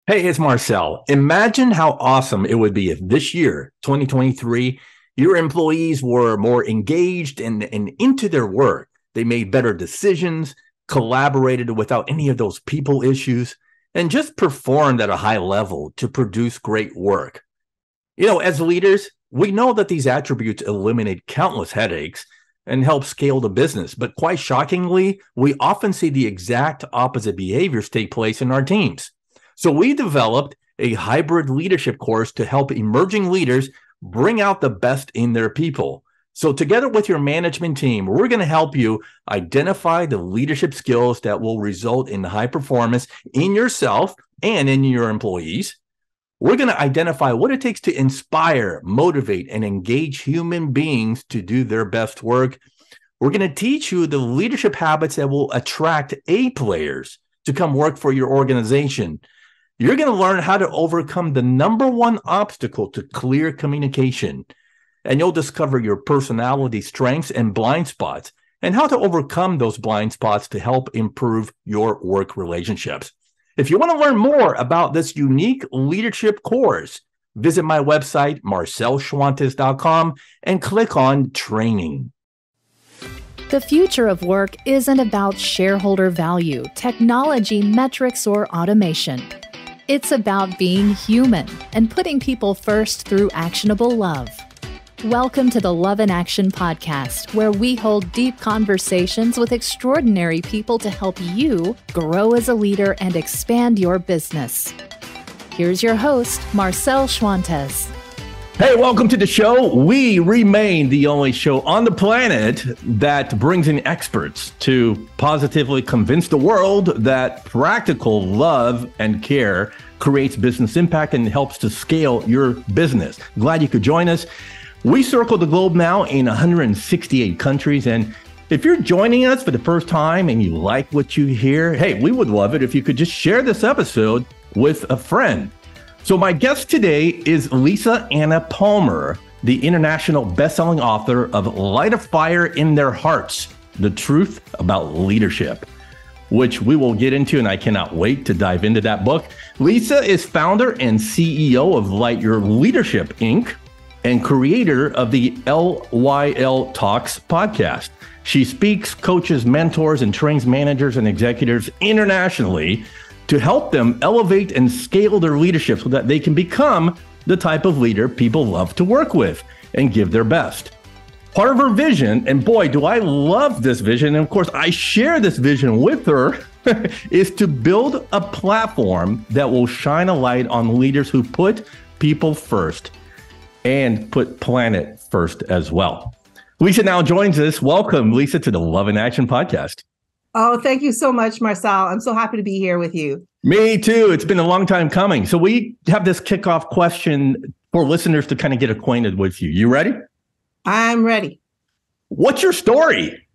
Hey, it's Marcel. Imagine how awesome it would be if this year, 2023, your employees were more engaged and into their work. They made better decisions, collaborated without any of those people issues, and just performed at a high level to produce great work. As leaders, we know that these attributes eliminate countless headaches and help scale the business. But quite shockingly, we often see the exact opposite behaviors take place in our teams. So we developed a hybrid leadership course to help emerging leaders bring out the best in their people. So together with your management team, we're going to help you identify the leadership skills that will result in high performance in yourself and in your employees. We're going to identify what it takes to inspire, motivate, and engage human beings to do their best work. We're going to teach you the leadership habits that will attract A players to come work for your organization. You're going to learn how to overcome the number one obstacle to clear communication. And you'll discover your personality strengths and blind spots and how to overcome those blind spots to help improve your work relationships. If you want to learn more about this unique leadership course, visit my website, marcelschwantes.com, and click on training. The future of work isn't about shareholder value, technology, metrics, or automation. It's about being human and putting people first through actionable love. Welcome to the Love in Action podcast, where we hold deep conversations with extraordinary people to help you grow as a leader and expand your business. Here's your host, Marcel Schwantes. Hey, welcome to the show. We remain the only show on the planet that brings in experts to positively convince the world that practical love and care creates business impact and helps to scale your business. Glad you could join us. We circle the globe now in 168 countries. And if you're joining us for the first time and you like what you hear, hey, we would love it if you could just share this episode with a friend. So my guest today is Lisa Anna Palmer, the international best-selling author of Light a Fire in Their Hearts, The Truth About Leadership, which we will get into, and I cannot wait to dive into that book. Lisa is founder and CEO of Light Your Leadership, Inc., and creator of the LYL Talks podcast. She speaks, coaches, mentors, and trains managers and executives internationally to help them elevate and scale their leadership so that they can become the type of leader people love to work with and give their best. Part of her vision, and boy, do I love this vision, and of course, I share this vision with her, is to build a platform that will shine a light on leaders who put people first and put planet first as well. Lisa now joins us. Welcome, Lisa, to the Love in Action podcast. Oh, thank you so much, Marcel. I'm so happy to be here with you. Me too. It's been a long time coming. So we have this kickoff question for listeners to kind of get acquainted with you. You ready? I'm ready. What's your story?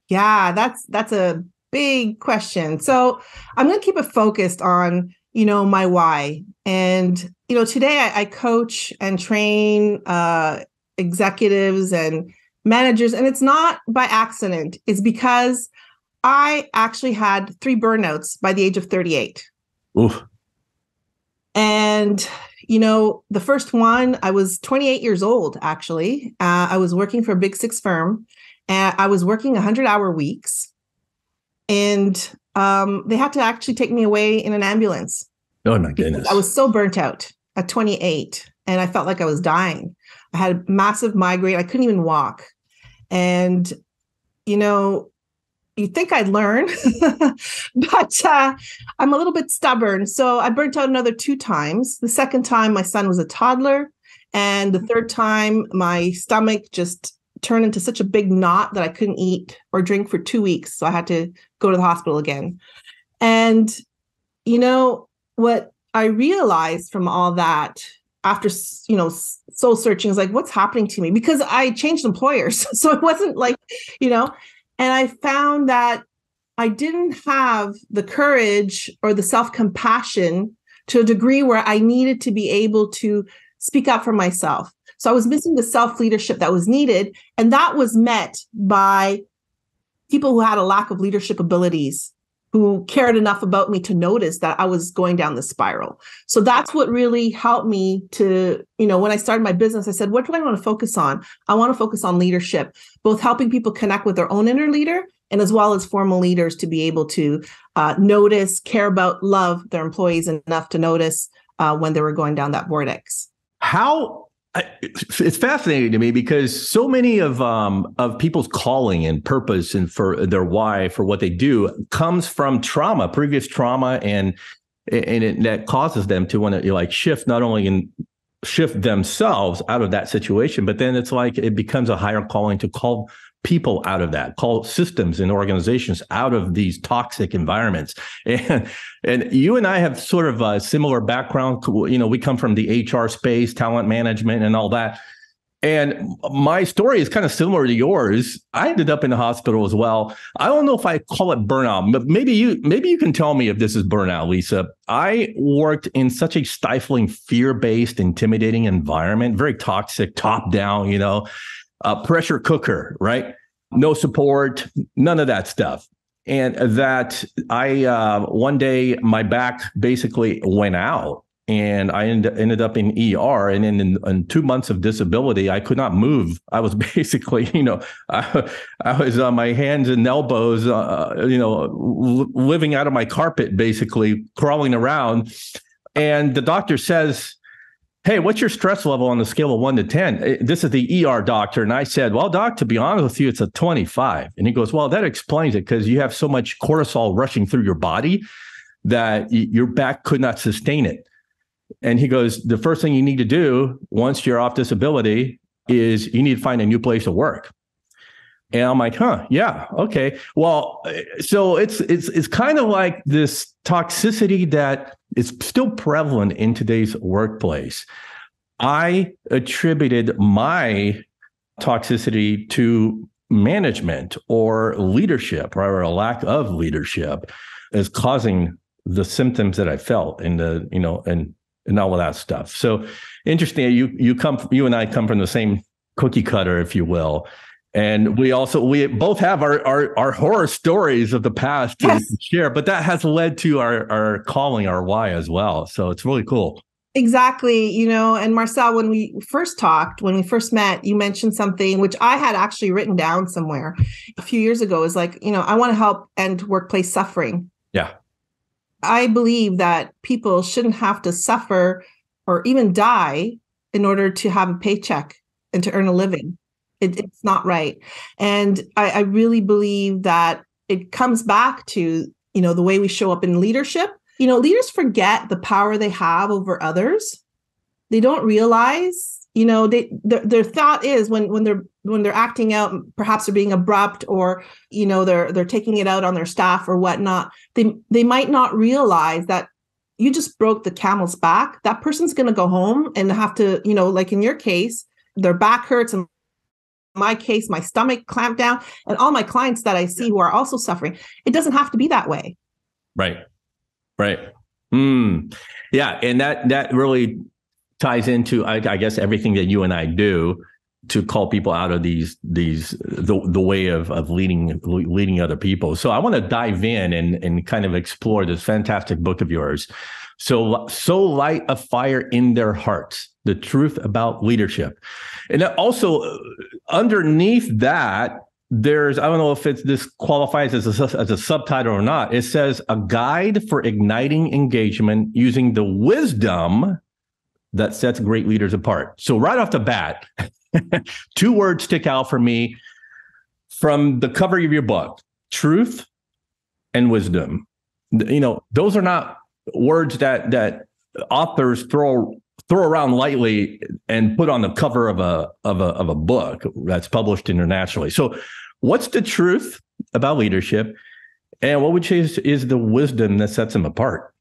Yeah, that's a big question. So I'm going to keep it focused on, my why. And, today I coach and train executives and managers, and it's not by accident. It's because I actually had 3 burnouts by the age of 38. Oof. And, the first one, I was 28 years old, actually. I was working for a big 6 firm, and I was working 100-hour weeks. And they had to actually take me away in an ambulance. Oh, my goodness. I was so burnt out at 28, and I felt like I was dying. I had a massive migraine. I couldn't even walk. And, you'd think I'd learn, but I'm a little bit stubborn. So I burnt out another 2 times. The second time, my son was a toddler. And the third time, my stomach just turned into such a big knot that I couldn't eat or drink for 2 weeks. So I had to go to the hospital again. And, what I realized from all that after, soul searching is like, what's happening to me? Because I changed employers. So it wasn't like, and I found that I didn't have the courage or the self-compassion to a degree where I needed to be able to speak up for myself. So I was missing the self-leadership that was needed. And that was met by people who had a lack of leadership abilities. who cared enough about me to notice that I was going down the spiral. So that's what really helped me to, when I started my business, I said, what do I want to focus on? I want to focus on leadership, both helping people connect with their own inner leader and as well as formal leaders to be able to notice, care about, love their employees enough to notice when they were going down that vortex. It's fascinating to me because so many of people's calling and purpose and for their why for what they do comes from trauma, previous trauma, and that causes them to want to shift shift themselves out of that situation. But then it's like it becomes a higher calling to call people out of that, call systems and organizations out of these toxic environments. And you and I have sort of a similar background. We come from the HR space, talent management and all that. And my story is kind of similar to yours. I ended up in the hospital as well. I don't know if I call it burnout, but maybe you can tell me if this is burnout, Lisa. I worked in such a stifling, fear-based, intimidating environment, very toxic, top-down, pressure cooker, right? No support, none of that stuff. And that one day my back basically went out and I ended up in ER. And in 2 months of disability, I could not move. I was basically, I was on my hands and elbows, living out of my carpet, basically crawling around. And the doctor says, hey, what's your stress level on the scale of 1 to 10? This is the ER doctor. And I said, well, doc, to be honest with you, it's a 25. And he goes, well, that explains it because you have so much cortisol rushing through your body that your back could not sustain it. And he goes, the first thing you need to do once you're off disability is you need to find a new place to work. And I'm like, yeah, okay. Well, so it's kind of like this toxicity that is still prevalent in today's workplace. I attributed my toxicity to management or leadership or a lack of leadership as causing the symptoms that I felt and all of that stuff. So interesting, you and I come from the same cookie cutter, if you will. And we both have our horror stories of the past to share, but that has led to our calling, our why as well. So it's really cool. Exactly. And Marcel, when we first met, you mentioned something which I had actually written down somewhere a few years ago is like, I want to help end workplace suffering. Yeah. I believe that people shouldn't have to suffer or even die in order to have a paycheck and to earn a living. It's not right. And I really believe that it comes back to, the way we show up in leadership. Leaders forget the power they have over others. They don't realize, their thought is when they're acting out, perhaps they're being abrupt or, they're taking it out on their staff or whatnot. They might not realize that you just broke the camel's back. That person's going to go home and have to, like in your case, their back hurts and my case, my stomach clamped down, and all my clients that I see who are also suffering. It doesn't have to be that way. Right. Yeah. And that really ties into, I guess, everything that you and I do to call people out of the way of leading other people. So I want to dive in and kind of explore this fantastic book of yours. So light a fire in their hearts, the truth about leadership. And also underneath that, there's, I don't know if this qualifies as a subtitle or not. It says a guide for igniting engagement using the wisdom that sets great leaders apart. So right off the bat, 2 words stick out for me from the cover of your book: truth and wisdom. Those are not words that authors throw around lightly and put on the cover of a book that's published internationally. So what's the truth about leadership, and what would you say is the wisdom that sets them apart?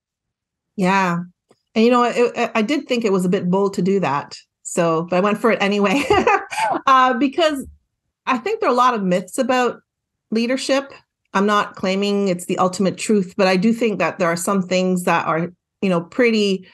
Yeah. And I did think it was a bit bold to do that. But I went for it anyway, because I think there are a lot of myths about leadership. I'm not claiming it's the ultimate truth, but I do think that there are some things that are, pretty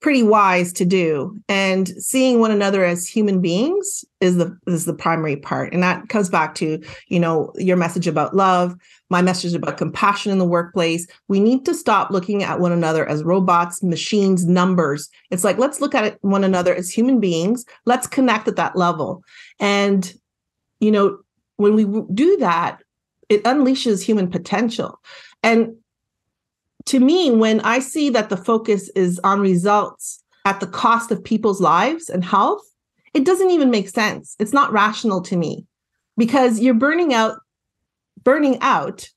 pretty wise to do. And seeing one another as human beings is the primary part. And that comes back to, your message about love, my message about compassion in the workplace. We need to stop looking at one another as robots, machines, numbers. It's like, let's look at one another as human beings. Let's connect at that level. And, when we do that, it unleashes human potential. And to me, when I see that the focus is on results at the cost of people's lives and health, it doesn't even make sense. It's not rational to me, because you're burning out.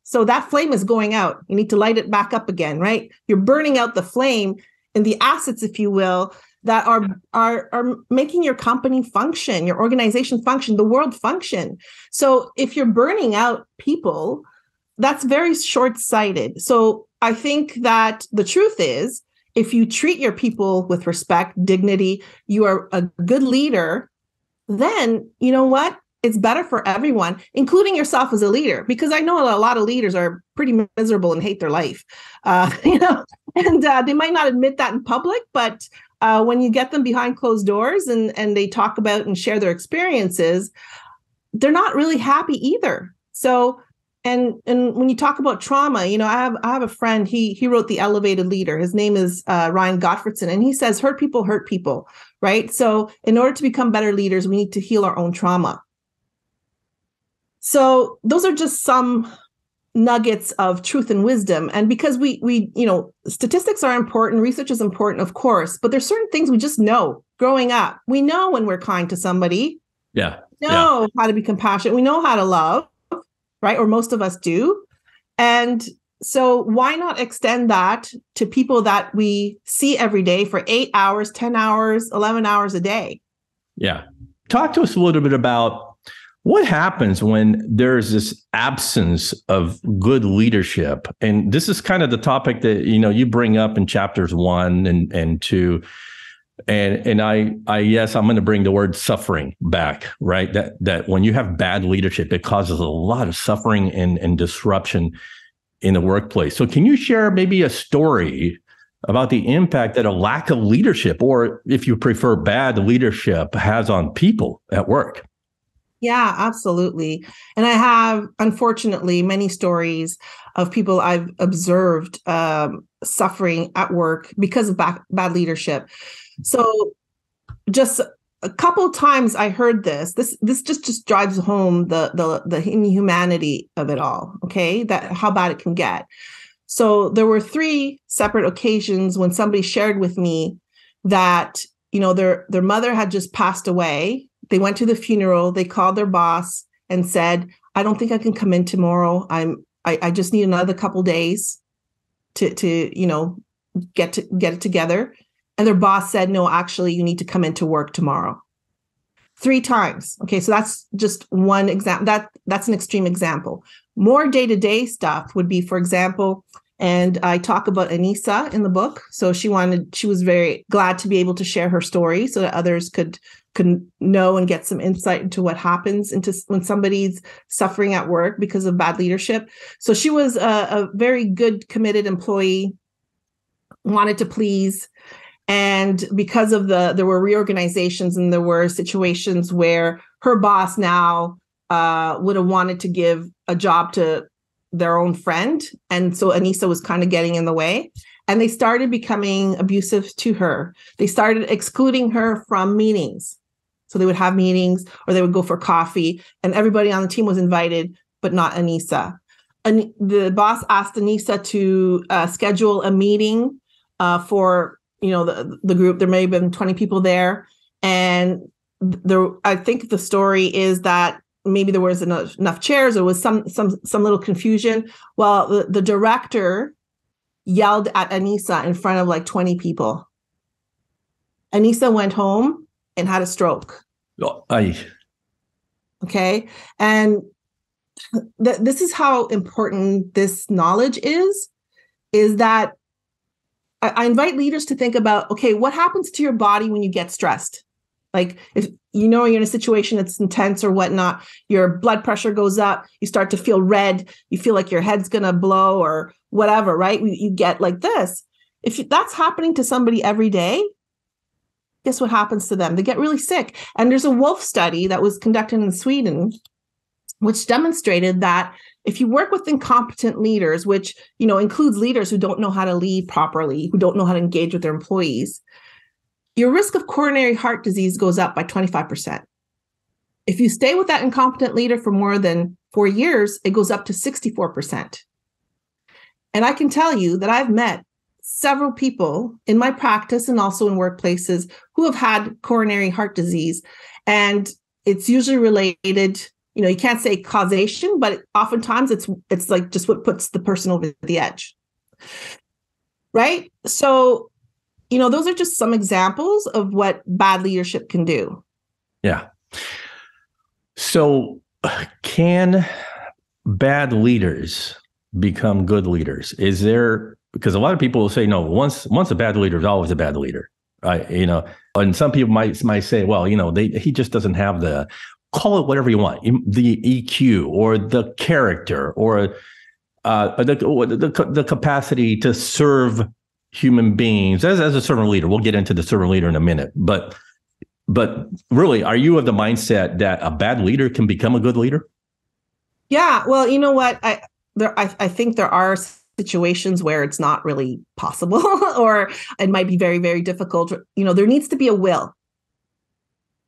So that flame is going out. You need to light it back up again, right? You're burning out the flame and the assets, if you will, that are making your company function, your organization function, the world function. So if you're burning out people, that's very short-sighted. So I think that the truth is, if you treat your people with respect, dignity, you are a good leader, then you know what? It's better for everyone, including yourself as a leader, because I know a lot of leaders are pretty miserable and hate their life, and they might not admit that in public, but when you get them behind closed doors and they talk about and share their experiences, they're not really happy either. So, and when you talk about trauma, I have a friend, he wrote The Elevated Leader. His name is Ryan Gottfredson, and he says, hurt people, right? So in order to become better leaders, we need to heal our own trauma. So those are just some nuggets of truth and wisdom. And because we statistics are important, research is important, of course, but there's certain things we just know growing up. We know when we're kind to somebody. Yeah. We know how to be compassionate. We know how to love, right? Or most of us do. And so why not extend that to people that we see every day for 8 hours, 10 hours, 11 hours a day? Yeah. Talk to us a little bit about what happens when there's this absence of good leadership. And this is kind of the topic that, you bring up in chapters 1 and 2. And I yes, I'm going to bring the word suffering back, right? That when you have bad leadership, it causes a lot of suffering and disruption in the workplace. So can you share maybe a story about the impact that a lack of leadership, or if you prefer bad leadership, has on people at work? Yeah, absolutely. And I have, unfortunately, many stories of people I've observed suffering at work because of bad leadership. So just a couple times I heard this just drives home the inhumanity of it all, okay, that how bad it can get. So there were 3 separate occasions when somebody shared with me that, their mother had just passed away. They went to the funeral. They called their boss and said, I don't think I can come in tomorrow. I just need another couple days to get it together. And their boss said, no, actually, you need to come into work tomorrow. 3 times. Okay, so that's just one example. That's an extreme example. More day-to-day stuff would be, for example, and I talk about Anissa in the book. So she was very glad to be able to share her story so that others could know and get some insight into what happens when somebody's suffering at work because of bad leadership. So she was a very good, committed employee, wanted to please. And because of there were reorganizations and there were situations where her boss now would have wanted to give a job to their own friend. And so Anissa was kind of getting in the way. And they started becoming abusive to her. They started excluding her from meetings. So they would have meetings or they would go for coffee and everybody on the team was invited, but not Anissa. And the boss asked Anissa to schedule a meeting for the group. There may have been 20 people there. And I think the story is that maybe there was enough chairs or was some little confusion. Well, the director yelled at Anissa in front of like 20 people. Anissa went home and had a stroke. Okay. And this is how important this knowledge is that I invite leaders to think about, okay, what happens to your body when you get stressed? Like if you're in a situation that's intense or whatnot, your blood pressure goes up, you start to feel red, you feel like your head's going to blow or whatever, right? You get like this. If that's happening to somebody every day, guess what happens to them? They get really sick. And there's a wolf study that was conducted in Sweden, which demonstrated that if you work with incompetent leaders, which, includes leaders who don't know how to lead properly, who don't know how to engage with their employees, your risk of coronary heart disease goes up by 25%. If you stay with that incompetent leader for more than 4 years, it goes up to 64%. And I can tell you that I've met several people in my practice and also in workplaces who have had coronary heart disease. And it's usually related, you can't say causation, but oftentimes it's like just what puts the person over the edge. Right? So, those are just some examples of what bad leadership can do. Yeah. So can bad leaders become good leaders? Because a lot of people will say, no, once a bad leader is always a bad leader, right? And some people might say, well, he just doesn't have call it whatever you want, the EQ or the character or the capacity to serve human beings as a servant leader. We'll get into the servant leader in a minute, but really, are you of the mindset that a bad leader can become a good leader? Yeah, well, you know what? I think there are situations where it's not really possible, or it might be very, very difficult. There needs to be a will.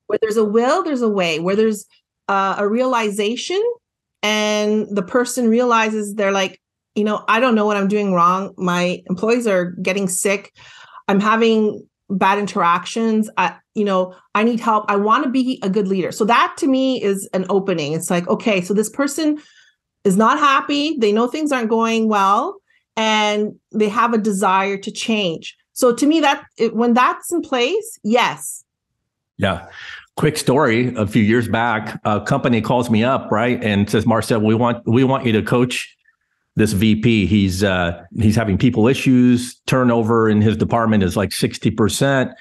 Where there's a will, there's a way. Where there's a realization, and the person realizes they're like, I don't know what I'm doing wrong. My employees are getting sick. I'm having bad interactions. I need help. I want to be a good leader. So that to me is an opening. It's like, okay, so this person is not happy. They know things aren't going well, and they have a desire to change. So to me, when that's in place, yes. Yeah. Quick story. A few years back, a company calls me up, right, and says, Marcel, we want you to coach this VP. He's having people issues. Turnover in his department is like 60%.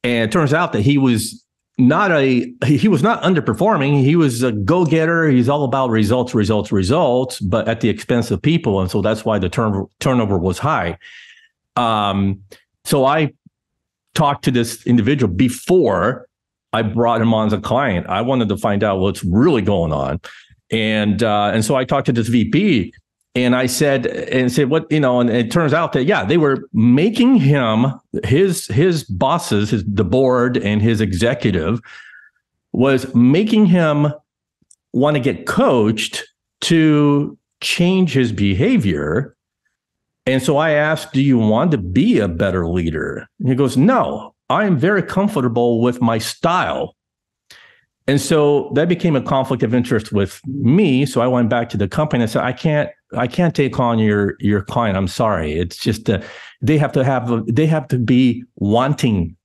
And it turns out that he was not underperforming. He was a go-getter. He's all about results, but at the expense of people. And so that's why the turnover was high. So I talked to this individual before I brought him on as a client. I wanted to find out what's really going on. And so I talked to this VP, and I said, what, and it turns out that, yeah, they were making him, his bosses, the board and his executive was making him want to get coached to change his behavior. And so I asked, do you want to be a better leader? And he goes, no, I am very comfortable with my style. And so that became a conflict of interest with me. So I went back to the company and said, I can't take on your client. I'm sorry. It's just they have to be wanting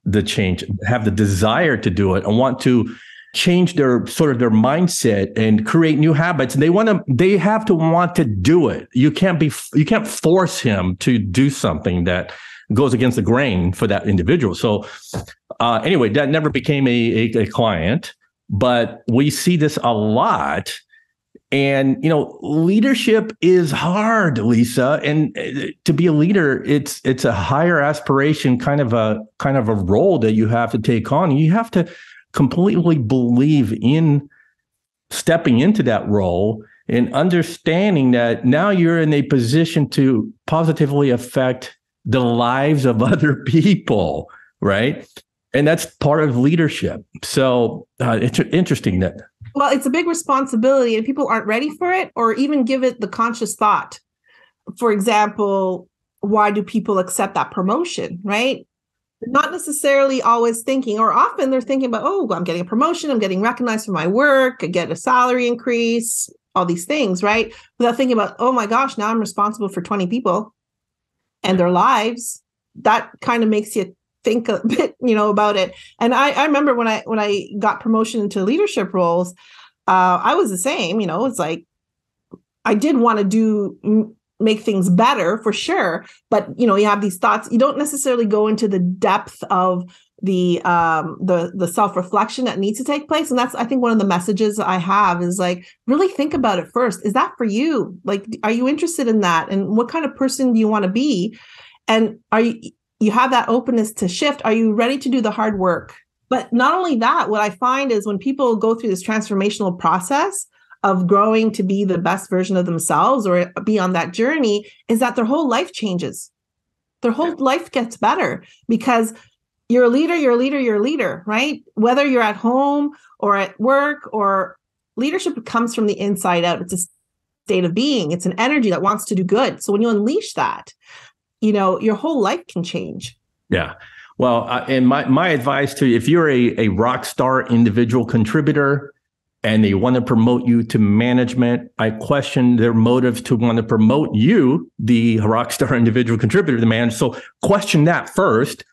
the change, have the desire to do it, and want to change their mindset and create new habits. And they have to want to do it. You can't force him to do something that goes against the grain for that individual. So anyway, that never became a client, but we see this a lot. And, leadership is hard, Lisa. And to be a leader, it's a higher aspiration, kind of a role that you have to take on. You have to completely believe in stepping into that role and understanding that now you're in a position to positively affect the lives of other people, right? And that's part of leadership. So it's interesting that. Well, it's a big responsibility, and people aren't ready for it or even give it the conscious thought. For example, why do people accept that promotion, right? They're not necessarily always thinking, or often they're thinking about, oh, I'm getting a promotion, I'm getting recognized for my work, I get a salary increase, all these things, right? Without thinking about, oh my gosh, now I'm responsible for 20 people and their lives. That kind of makes you think a bit, about it. And I remember when I got promotion into leadership roles, I was the same, it's like, I did want to make things better for sure. But, you have these thoughts, you don't necessarily go into the depth of the self-reflection that needs to take place. And that's, I think, one of the messages I have is like, really think about it first. Is that for you? Like, are you interested in that? And what kind of person do you want to be? And you have that openness to shift? Are you ready to do the hard work? But not only that, what I find is when people go through this transformational process of growing to be the best version of themselves or be on that journey, is that their whole life changes. Their whole life gets better because you're a leader, right? Whether you're at home or at work, or leadership comes from the inside out. It's a state of being. It's an energy that wants to do good. So when you unleash that, your whole life can change. Yeah. Well, and my advice to you, if you're a rock star individual contributor and they want to promote you to management, I question their motives to want to promote you, the rock star individual contributor, to manage. So question that first,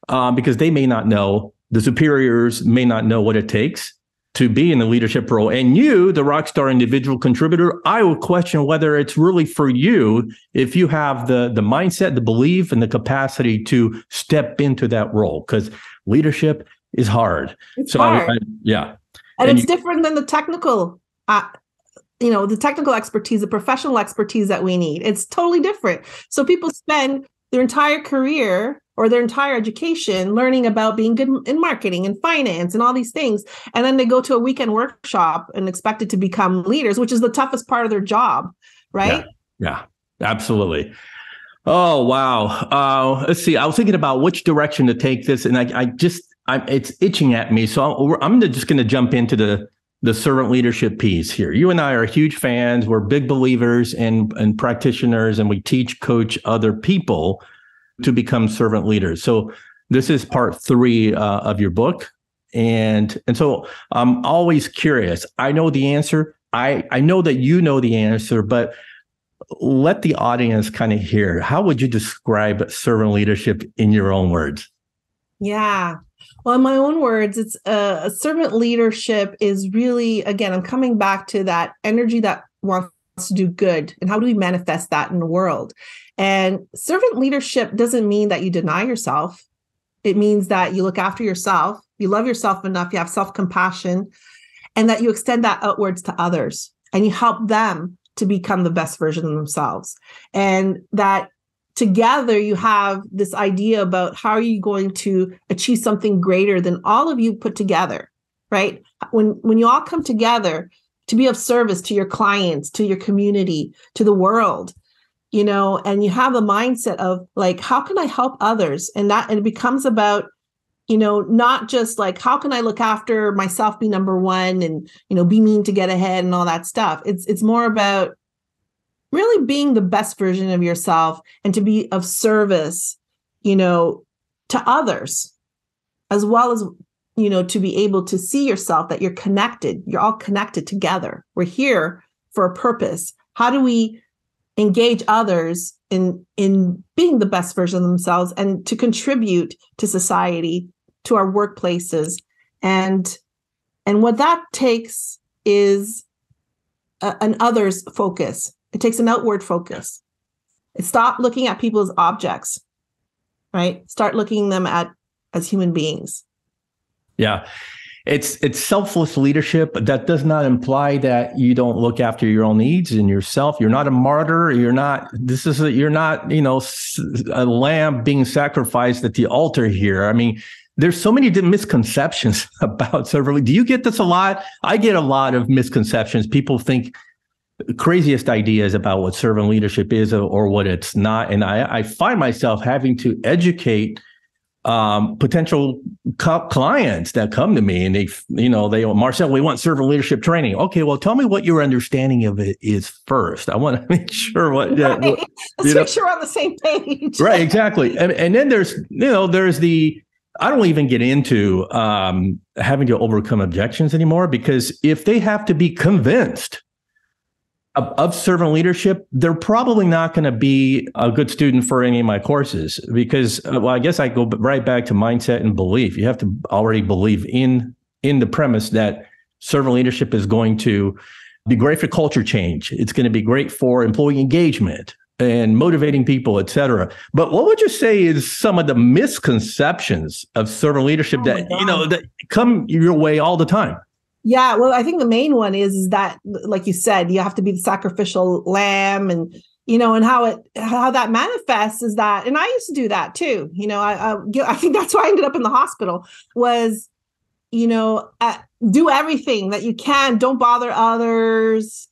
because they may not know, the superiors may not know what it takes to be in the leadership role. And you, the rock star individual contributor, I would question whether it's really for you if you have the mindset, the belief, and the capacity to step into that role, because leadership is hard. It's hard. Yeah. And it's different than the technical, the technical expertise, the professional expertise that we need. It's totally different. So people spend their entire career or their entire education learning about being good in marketing and finance and all these things. And then they go to a weekend workshop and expected to become leaders, which is the toughest part of their job, right? Yeah, absolutely. Oh, wow. Let's see. I was thinking about which direction to take this, and it's itching at me. So I'm just going to jump into the servant leadership piece here. You and I are huge fans. We're big believers and practitioners, and we teach, coach other people to become servant leaders. So this is part 3 of your book. And so I'm always curious. I know the answer. I know that you know the answer, but let the audience kind of hear. How would you describe servant leadership in your own words? Yeah. Well, in my own words, it's a servant leadership is really, again, I'm coming back to that energy that wants to do good. And how do we manifest that in the world? And servant leadership doesn't mean that you deny yourself. It means that you look after yourself, you love yourself enough, you have self-compassion, and that you extend that outwards to others and you help them to become the best version of themselves. And that together you have this idea about how are you going to achieve something greater than all of you put together, right? When you all come together to be of service to your clients, to your community, to the world, and you have the mindset of like, how can I help others? And it becomes about, not just like, how can I look after myself, be number one and, be mean to get ahead and all that stuff. It's more about really being the best version of yourself and to be of service, to others, as well as, to be able to see yourself that you're connected. You're all connected together. We're here for a purpose. How do we engage others in being the best version of themselves and to contribute to society, to our workplaces? And what that takes is an others focus. It takes an outward focus. Stop looking at people as objects, right? Start looking them as human beings. Yeah. It's selfless leadership. That does not imply that you don't look after your own needs and yourself. You're not a martyr. You're not a lamb being sacrificed at the altar here. I mean, there's so many misconceptions about servant leadership. Do you get this a lot? I get a lot of misconceptions. People think craziest ideas about what servant leadership is or what it's not. And I find myself having to educate potential clients that come to me and they Marcel, we want servant leadership training. Okay, well, tell me what your understanding of it is first. I want to make sure Let's make sure we're on the same page. Right, exactly. And then there's the, I don't even get into having to overcome objections anymore, because if they have to be convinced of servant leadership, they're probably not going to be a good student for any of my courses, because, I guess I go right back to mindset and belief. You have to already believe in the premise that servant leadership is going to be great for culture change. It's going to be great for employee engagement and motivating people, et cetera. But what would you say is some of the misconceptions of servant leadership that come your way all the time? Yeah, well, I think the main one is that, like you said, you have to be the sacrificial lamb and, and how that manifests is that, and I used to do that too. I think that's why I ended up in the hospital was, do everything that you can. Don't bother others,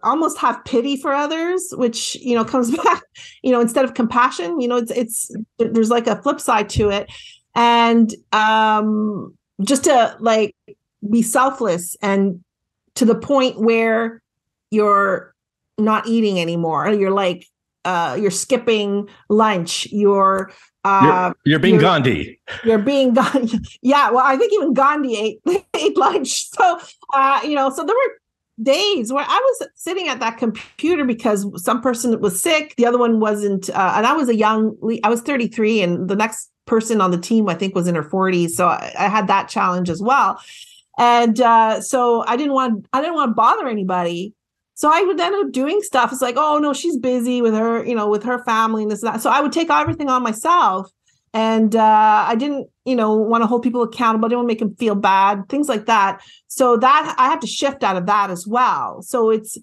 almost have pity for others, which, comes back, instead of compassion, there's like a flip side to it. And just to like be selfless and to the point where you're not eating anymore. You're like, you're skipping lunch. You're being Gandhi. You're being Gandhi. Yeah. Well, I think even Gandhi ate lunch. So, so there were days where I was sitting at that computer because some person was sick. The other one wasn't. And I was 33 and the next person on the team, I think, was in her 40s. So I had that challenge as well. And so I didn't want to bother anybody. So I would end up doing stuff. It's like, oh no, she's busy with her, with her family and this and that. So I would take everything on myself. And I didn't, want to hold people accountable. I didn't want to make them feel bad, things like that. So that I have to shift out of that as well. So it's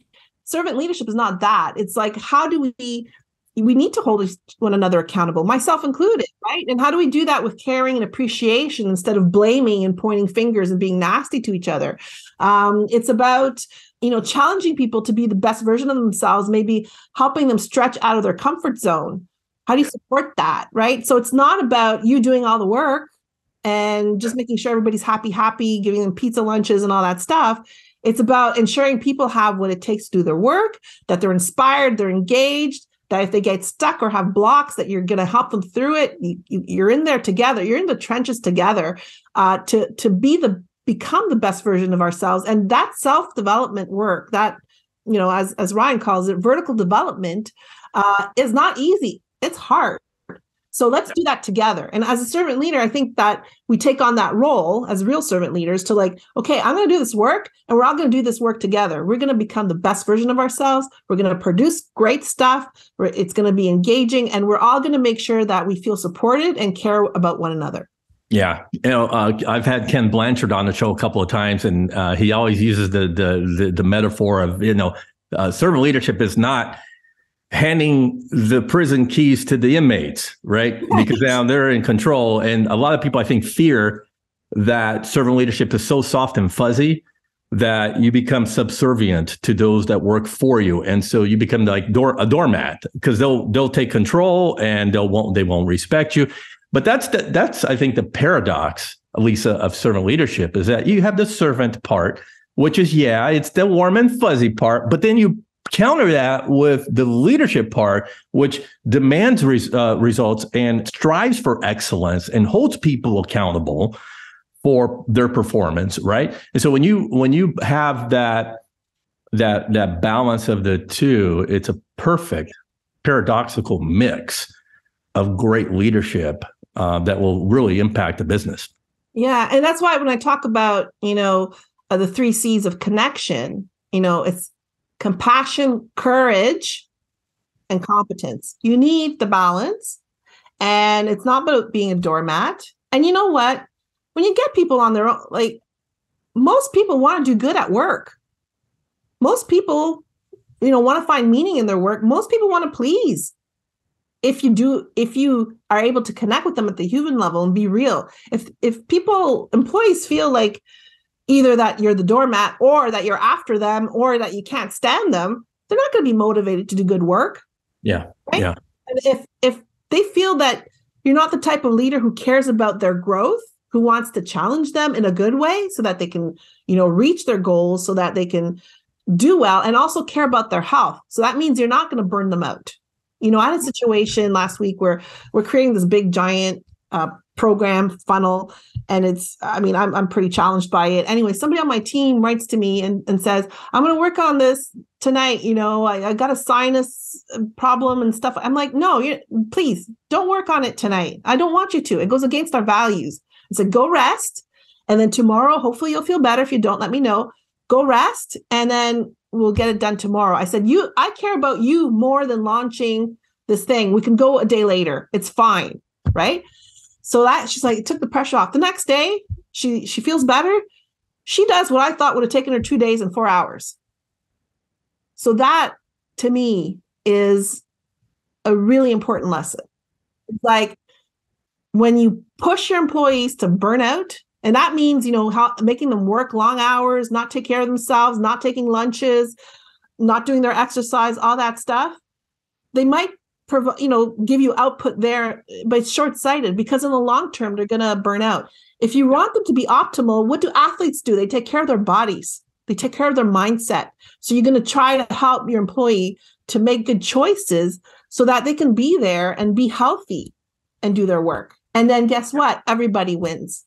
servant leadership is not that. It's like, how do we need to hold one another accountable, myself included, right? And how do we do that with caring and appreciation instead of blaming and pointing fingers and being nasty to each other? It's about, challenging people to be the best version of themselves, maybe helping them stretch out of their comfort zone. How do you support that, right? So it's not about you doing all the work and just making sure everybody's happy, giving them pizza lunches and all that stuff. It's about ensuring people have what it takes to do their work, that they're inspired, they're engaged, that if they get stuck or have blocks, that you're going to help them through it. You're in there together. You're in the trenches together to become the best version of ourselves. And that self-development work, that, as Ryan calls it, vertical development, is not easy. It's hard. So let's do that together. And as a servant leader, I think that we take on that role as real servant leaders to like, okay, I'm going to do this work and we're all going to do this work together. We're going to become the best version of ourselves. We're going to produce great stuff. It's going to be engaging, and we're all going to make sure that we feel supported and care about one another. Yeah. I've had Ken Blanchard on the show a couple of times, and he always uses the metaphor of, servant leadership is not handing the prison keys to the inmates, right? Because now they're in control. And a lot of people, I think, fear that servant leadership is so soft and fuzzy that you become subservient to those that work for you. And so you become like a doormat, because they'll take control and they won't respect you. But that's I think the paradox, Lisa, of servant leadership, is that you have the servant part, which is, it's the warm and fuzzy part, but then you counter that with the leadership part, which demands results and strives for excellence and holds people accountable for their performance, right? And so when you have that balance of the two, it's a perfect paradoxical mix of great leadership that will really impact the business. Yeah, and that's why when I talk about the 3 C's of connection, it's compassion, courage, and competence. You need the balance, and it's not about being a doormat. And you know what? When you get people on their own, like, most people want to do good at work. Most people, want to find meaning in their work. Most people want to please. If you are able to connect with them at the human level and be real. If employees feel like either that you're the doormat or that you're after them or that you can't stand them, they're not going to be motivated to do good work. Yeah. Right? Yeah. And if they feel that you're not the type of leader who cares about their growth, who wants to challenge them in a good way so that they can, reach their goals, so that they can do well, and also care about their health. So that means you're not going to burn them out. I had a situation last week where we're creating this big giant program funnel, and I'm pretty challenged by it. Anyway, somebody on my team writes to me and says, I'm going to work on this tonight. I got a sinus problem and stuff. I'm like, no, please don't work on it tonight. I don't want you to. It goes against our values. I said, go rest. And then tomorrow, hopefully you'll feel better. If you don't, let me know. Go rest. And then we'll get it done tomorrow. I said, I care about you more than launching this thing. We can go a day later. It's fine. Right. So she's like, it took the pressure off. The next day, she feels better. She does what I thought would have taken her 2 days and 4 hours. So that, to me, is a really important lesson. It's like when you push your employees to burnout, and that means, making them work long hours, not take care of themselves, not taking lunches, not doing their exercise, all that stuff, they might give you output there, but it's short-sighted because in the long term, they're going to burn out. If you want them to be optimal, what do athletes do? They take care of their bodies. They take care of their mindset. So you're going to try to help your employee to make good choices so that they can be there and be healthy and do their work. And then guess what? Everybody wins.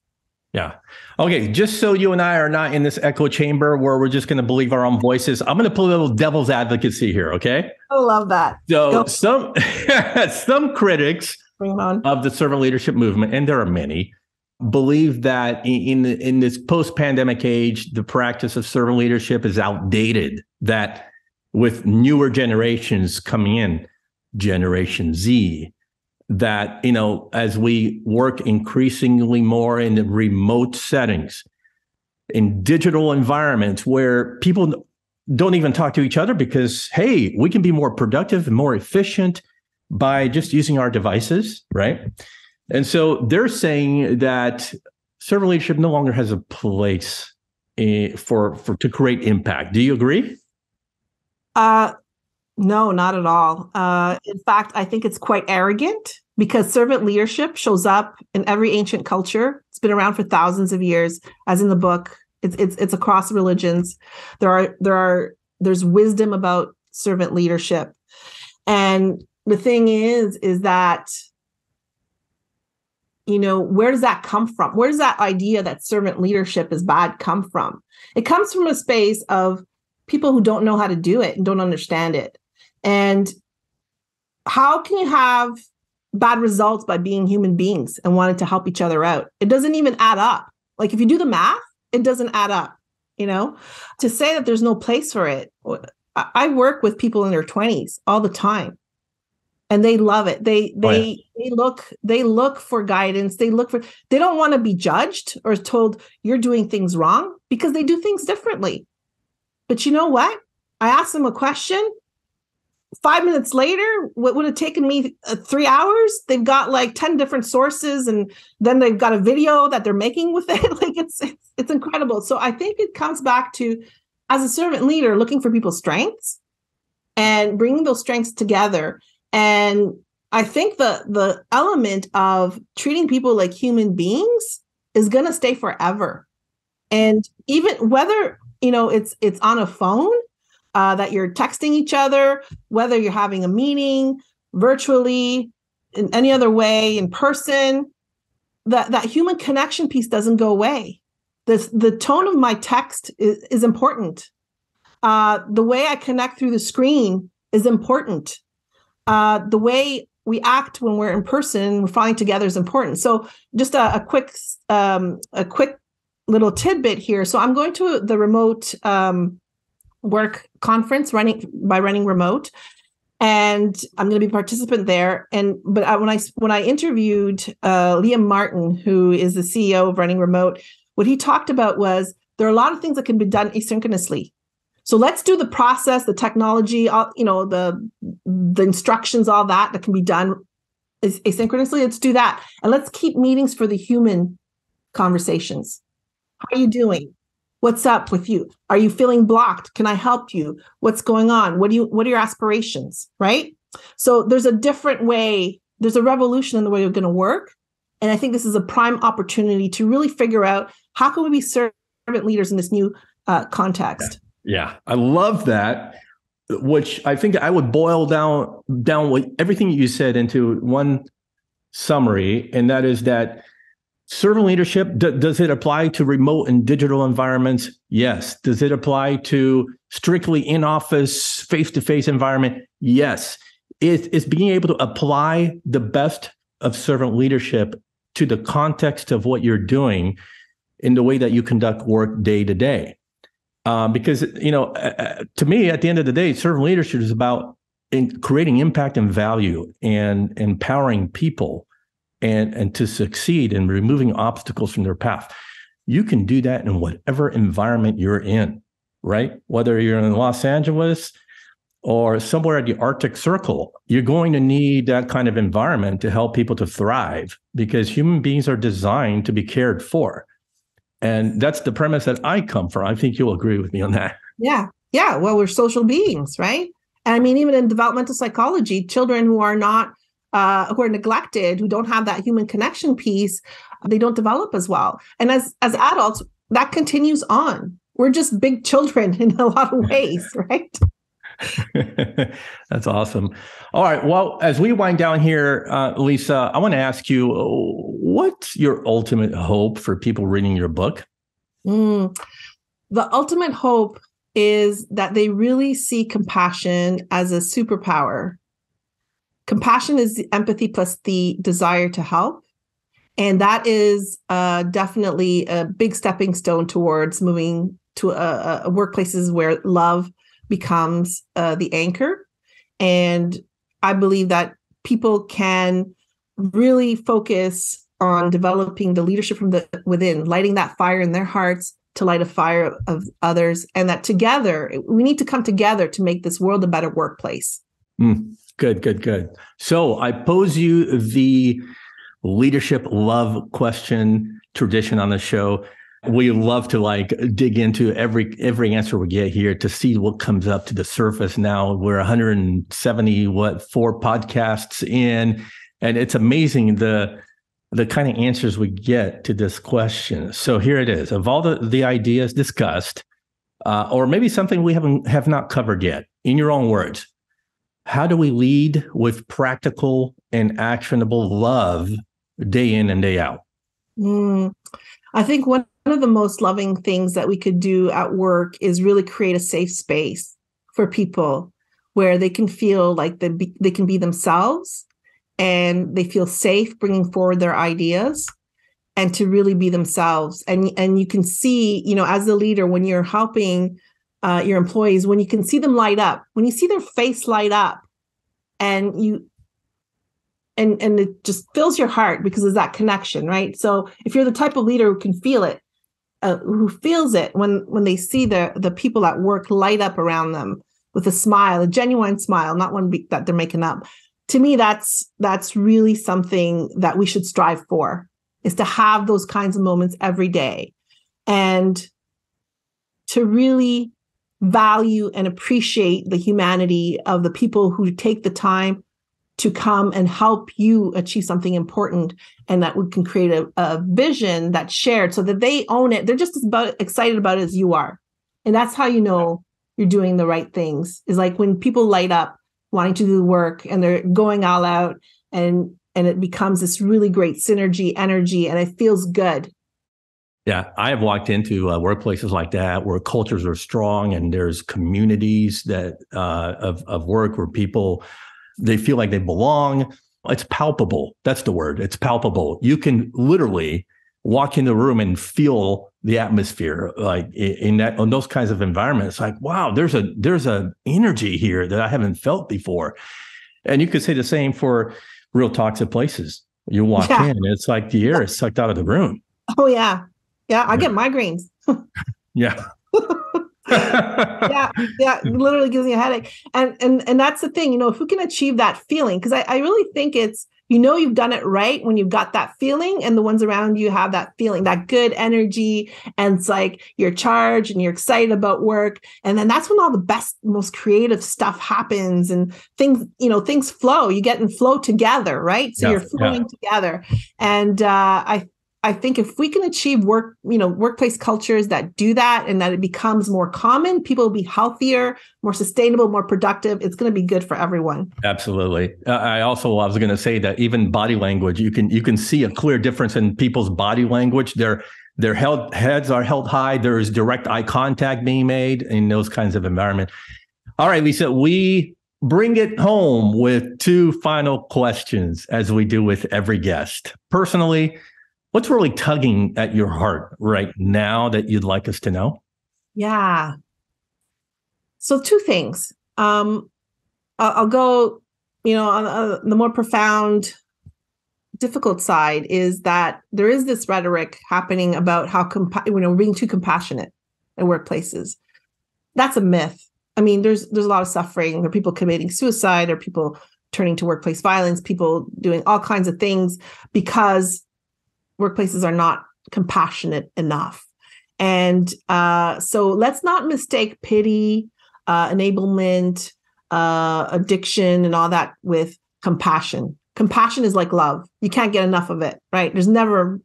Yeah. Okay. Just so you and I are not in this echo chamber where we're just going to believe our own voices, I'm going to put a little devil's advocacy here. Okay. I love that. So some critics of the servant leadership movement, and there are many, believe that in this post-pandemic age, the practice of servant leadership is outdated, that with newer generations coming in, Generation Z, that, as we work increasingly more in remote settings, in digital environments where people don't even talk to each other because, hey, we can be more productive and more efficient by just using our devices, right? And so they're saying that servant leadership no longer has a place to create impact. Do you agree? No, not at all. In fact, I think it's quite arrogant because servant leadership shows up in every ancient culture. It's been around for thousands of years, as in the book. It's across religions. There's wisdom about servant leadership. And the thing is that, where does that come from? Where does that idea that servant leadership is bad come from? It comes from a space of people who don't know how to do it and don't understand it. And how can you have bad results by being human beings and wanting to help each other out? It doesn't even add up. Like if you do the math, it doesn't add up, to say that there's no place for it. I work with people in their 20s all the time and they love it. They look for guidance. They don't want to be judged or told you're doing things wrong because they do things differently. But you know what? I ask them a question. 5 minutes later, what would have taken me 3 hours, they've got like 10 different sources, and then they've got a video that they're making with it. Like it's incredible. So I think it comes back to, as a servant leader, looking for people's strengths and bringing those strengths together. And I think the element of treating people like human beings is going to stay forever. And even whether, it's on a phone, that you're texting each other, whether you're having a meeting virtually, in any other way, in person, that human connection piece doesn't go away. The tone of my text is important. The way I connect through the screen is important. The way we act when we're in person, we're flying together is important. So just a quick little tidbit here. So I'm going to the remote work conference running remote, and I'm going to be a participant there. But when I interviewed Liam Martin, who is the CEO of Running Remote, what he talked about was there are a lot of things that can be done asynchronously. So let's do the process, the technology, the instructions, all that can be done asynchronously. Let's do that, and let's keep meetings for the human conversations. How are you doing? What's up with you? Are you feeling blocked? Can I help you? What's going on? What are your aspirations? Right? So there's a different way. There's a revolution in the way we're going to work. And I think this is a prime opportunity to really figure out how can we be servant leaders in this new context. Yeah, I love that, which I think I would boil down with everything you said into one summary. And that is that servant leadership, does it apply to remote and digital environments? Yes. Does it apply to strictly in-office, face-to-face environment? Yes. It's being able to apply the best of servant leadership to the context of what you're doing in the way that you conduct work day to day. Because, to me, at the end of the day, servant leadership is about creating impact and value and empowering people and to succeed in removing obstacles from their path. You can do that in whatever environment you're in, right? Whether you're in Los Angeles or somewhere at the Arctic Circle, you're going to need that kind of environment to help people to thrive, because human beings are designed to be cared for. And that's the premise that I come from. I think you'll agree with me on that. Yeah. Yeah. Well, we're social beings, right? And I mean, even in developmental psychology, children who are not, who are neglected, who don't have that human connection piece, they don't develop as well. And as adults, that continues on. We're just big children in a lot of ways, right? That's awesome. All right. Well, as we wind down here, Lisa, I want to ask you, what's your ultimate hope for people reading your book? The ultimate hope is that they really see compassion as a superpower. Compassion is the empathy plus the desire to help. And that is definitely a big stepping stone towards moving to workplaces where love becomes the anchor. And I believe that people can really focus on developing the leadership from within, lighting that fire in their hearts to light a fire of others. And that together, we need to come together to make this world a better workplace. Good. So I pose you the leadership love question tradition on the show. We love to dig into every answer we get here to see what comes up to the surface. Now we're 4 podcasts in, and it's amazing the kind of answers we get to this question. So here it is. Of all the ideas discussed, or maybe something we have not covered yet, in your own words, how do we lead with practical and actionable love day in and day out? I think one of the most loving things that we could do at work is really create a safe space for people where they can feel like they can be themselves, and they feel safe bringing forward their ideas and to really be themselves. And you can see, as a leader, when you're helping your employees, when you can see them light up, when you see their face light up, and it just fills your heart because of that connection, right? So if you're the type of leader who can feel it, who feels it when they see the people at work light up around them with a smile, a genuine smile, not one that they're making up. To me, that's really something that we should strive for, is to have those kinds of moments every day, and to really value and appreciate the humanity of the people who take the time to come and help you achieve something important, and that we can create a vision that's shared so that they own it. They're just as excited about it as you are. And that's how you know you're doing the right things, is like when people light up wanting to do the work and they're going all out, and it becomes this really great synergy energy, and it feels good. Yeah, I have walked into workplaces like that where cultures are strong, and there's communities that of work where people, they feel like they belong. It's palpable. That's the word. It's palpable. You can literally walk in the room and feel the atmosphere, like in those kinds of environments. Like, wow, there's a energy here that I haven't felt before. And you could say the same for real toxic places. You walk in, it's like the air is sucked out of the room. Oh yeah. Yeah, I get migraines. Yeah. yeah, literally gives me a headache. And that's the thing, if we can achieve that feeling, because I really think it's, you've done it right when you've got that feeling, and the ones around you have that feeling, that good energy, and it's like you're charged and you're excited about work. And then that's when all the best, most creative stuff happens, and things flow. You get in flow together, right? So you're flowing together. And I think if we can achieve workplace cultures that do that, and that it becomes more common, people will be healthier, more sustainable, more productive. It's going to be good for everyone. Absolutely. I was going to say that even body language, you can see a clear difference in people's body language. Their heads are held high. There is direct eye contact being made in those kinds of environments. All right, Lisa, we bring it home with 2 final questions, as we do with every guest. Personally, what's really tugging at your heart right now that you'd like us to know? Yeah. So 2 things. I'll go, on the more profound, difficult side, is that there is this rhetoric happening about how being too compassionate in workplaces. That's a myth. I mean, there's a lot of suffering. There are people committing suicide, or people turning to workplace violence, people doing all kinds of things because workplaces are not compassionate enough. And so let's not mistake pity, enablement, addiction, and all that with compassion. Compassion is like love. You can't get enough of it, right? There's never,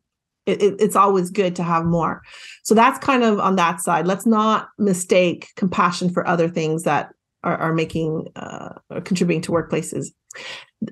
it's always good to have more. So that's kind of on that side. Let's not mistake compassion for other things that are making, contributing to workplaces.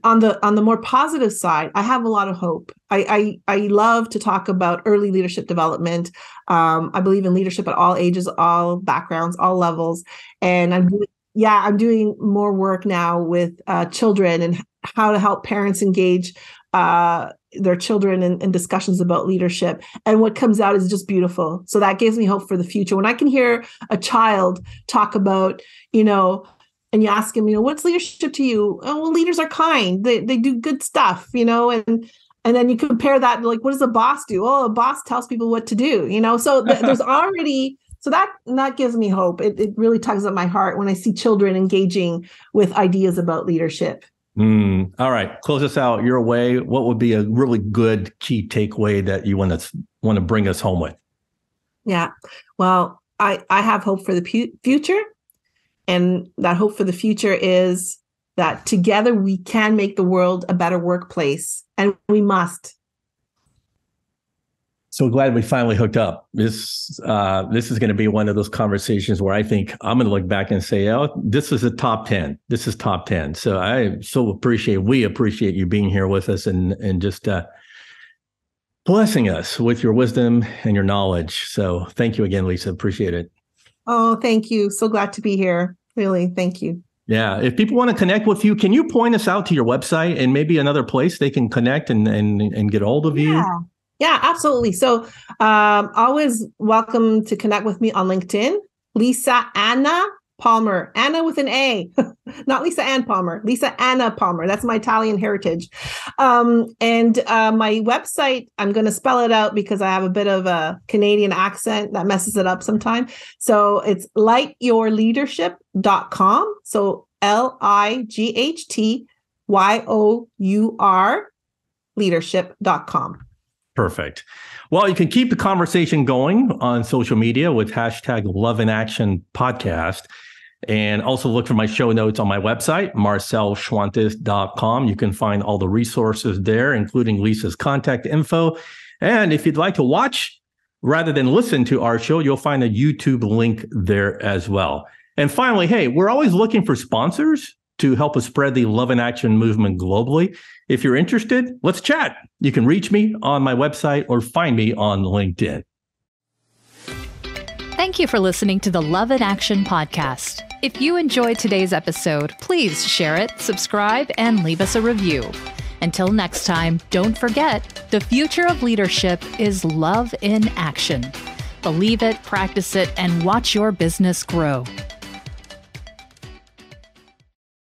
On the more positive side, I have a lot of hope. I love to talk about early leadership development. I believe in leadership at all ages, all backgrounds, all levels. And I'm doing more work now with children and how to help parents engage their children in discussions about leadership. And what comes out is just beautiful. So that gives me hope for the future. When I can hear a child talk about, and you ask him, what's leadership to you? Oh, well, leaders are kind. They do good stuff, and then you compare that to, like, what does a boss do? Oh, a boss tells people what to do, So there's already, so that gives me hope. It really tugs at my heart when I see children engaging with ideas about leadership. All right, close us out your way. What would be a really good key takeaway that you want to bring us home with? Yeah, well, I have hope for the future. And that hope for the future is that together we can make the world a better workplace, and we must. So glad we finally hooked up. This is going to be one of those conversations where I think I'm going to look back and say, oh, this is a top 10. This is top 10. So we appreciate you being here with us and just blessing us with your wisdom and your knowledge. So thank you again, Lisa. Appreciate it. Oh, thank you. So glad to be here. Really, thank you. Yeah. If people want to connect with you, can you point us out to your website and maybe another place they can connect and get a hold of you? Yeah, absolutely. So always welcome to connect with me on LinkedIn. Lisa Anna Palmer. Anna with an A, not Lisa Ann Palmer. Lisa Anna Palmer. That's my Italian heritage. And my website, I'm going to spell it out because I have a bit of a Canadian accent that messes it up sometime. So it's lightyourleadership.com. So LIGHTYOUR leadership.com. Perfect. Well, you can keep the conversation going on social media with hashtag Love in Action Podcast. And also look for my show notes on my website, marcelschwantes.com. You can find all the resources there, including Lisa's contact info. And if you'd like to watch rather than listen to our show, you'll find a YouTube link there as well. And finally, hey, we're always looking for sponsors to help us spread the Love in Action movement globally. If you're interested, let's chat. You can reach me on my website or find me on LinkedIn. Thank you for listening to the Love in Action podcast. If you enjoyed today's episode, please share it, subscribe, and leave us a review. Until next time, don't forget, the future of leadership is love in action. Believe it, practice it, and watch your business grow.